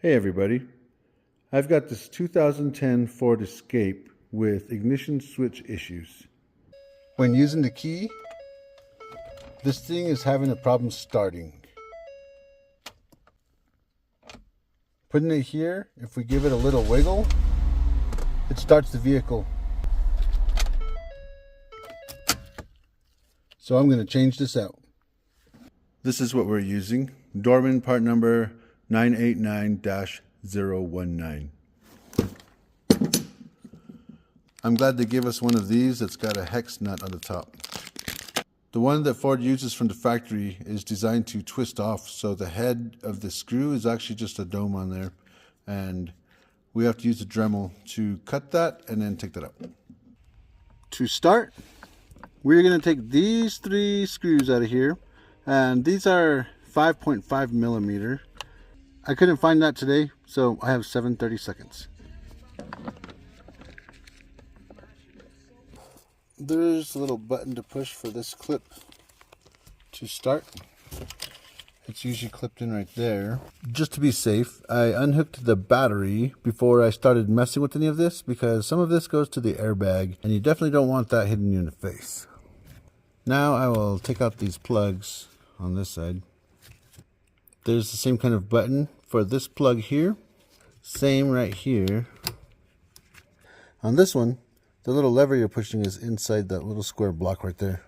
Hey everybody, I've got this 2010 Ford Escape with ignition switch issues. When using the key, this thing is having a problem starting. Putting it here, if we give it a little wiggle, it starts the vehicle. So I'm going to change this out. This is what we're using. Dorman part number 989-019. I'm glad they gave us one of these that's got a hex nut on the top. The one that Ford uses from the factory is designed to twist off, so the head of the screw is actually just a dome on there, and we have to use a Dremel to cut that and then take that out. To start, we're going to take these 3 screws out of here, and these are 5.5 millimeter. I couldn't find that today, so I have 7/30 seconds. There's a little button to push for this clip to start. It's usually clipped in right there. Just to be safe, I unhooked the battery before I started messing with any of this, because some of this goes to the airbag and you definitely don't want that hitting you in the face. Now I will take out these plugs on this side. There's the same kind of button for this plug here. Same right here. On this one, the little lever you're pushing is inside that little square block right there.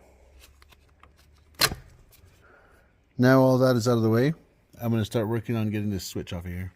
Now all that is out of the way, I'm going to start working on getting this switch off of here.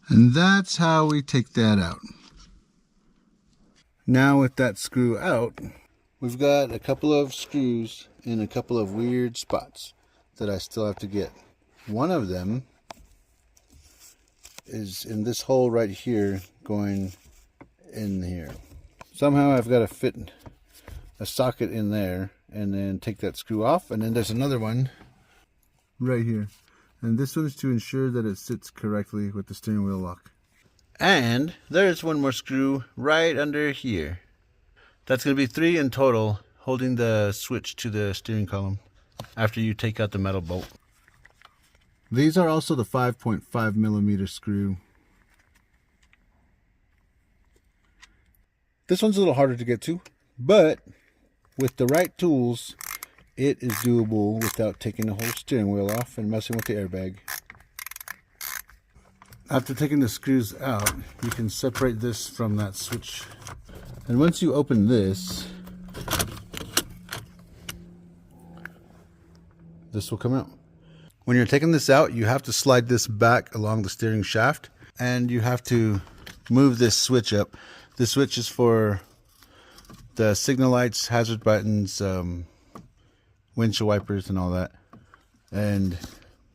And that's how we take that out. Now with that screw out, we've got a couple of screws in a couple of weird spots that I still have to get. One of them is in this hole right here, going in here. Somehow I've got to fit a socket in there and then take that screw off. And then there's another one right here. And this one is to ensure that it sits correctly with the steering wheel lock. And there's one more screw right under here. That's going to be 3 in total, holding the switch to the steering column after you take out the metal bolt. These are also the 5.5 millimeter screw. This one's a little harder to get to, but with the right tools, it is doable without taking the whole steering wheel off and messing with the airbag. After taking the screws out, you can separate this from that switch. And once you open this, this will come out. When you're taking this out, you have to slide this back along the steering shaft, and you have to move this switch up. This switch is for the signal lights, hazard buttons, windshield wipers and all that. And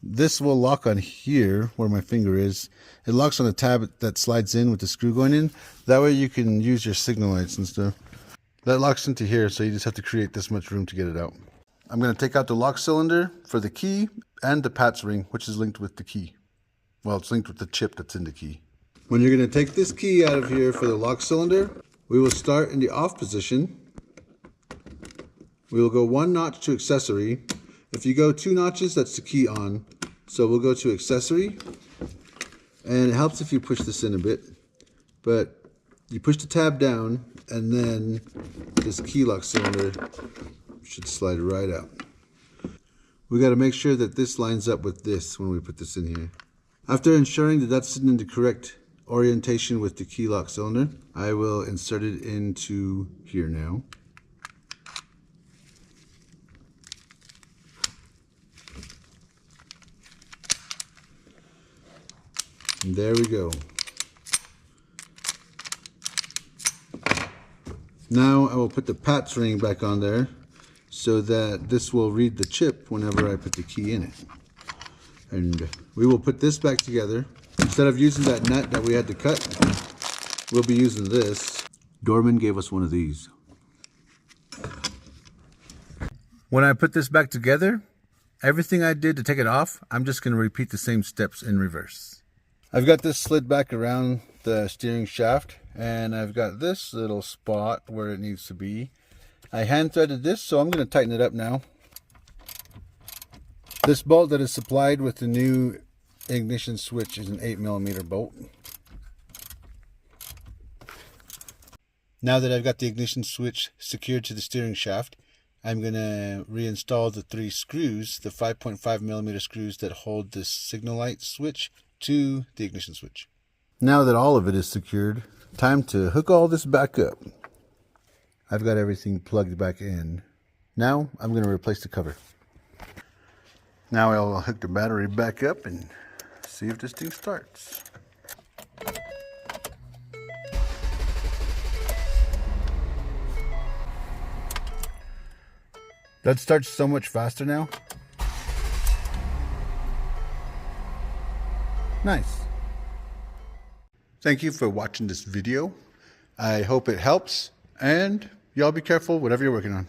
this will lock on here where my finger is. It locks on a tab that slides in with the screw going in. That way you can use your signal lights and stuff. That locks into here, so you just have to create this much room to get it out. I'm going to take out the lock cylinder for the key and the PATS ring, which is linked with the key. Well, it's linked with the chip that's in the key. When you're going to take this key out of here for the lock cylinder, we will start in the off position. We will go 1 notch to accessory. If you go 2 notches, that's the key on. So we'll go to accessory. And it helps if you push this in a bit. But you push the tab down, and then this key lock cylinder should slide right out. We got to make sure that this lines up with this when we put this in here. After ensuring that that's sitting in the correct orientation with the key lock cylinder, I will insert it into here now. And there we go. Now I will put the PATS ring back on there so that this will read the chip whenever I put the key in it. And we will put this back together Instead of using that nut that we had to cut, we'll be using this. Dorman gave us one of these. When I put this back together, everything I did to take it off, I'm just going to repeat the same steps in reverse. I've got this slid back around the steering shaft, and I've got this little spot where it needs to be. I hand threaded this, so I'm going to tighten it up now. This bolt that is supplied with the new ignition switch is an 8mm bolt. Now that I've got the ignition switch secured to the steering shaft, I'm going to reinstall the 3 screws, the 5.5mm screws that hold this signal light switch to the ignition switch. Now that all of it is secured, time to hook all this back up. I've got everything plugged back in. Now I'm going to replace the cover. Now I'll hook the battery back up and see if this thing starts. That starts so much faster now. Nice. Thank you for watching this video. I hope it helps, and y'all be careful whatever you're working on.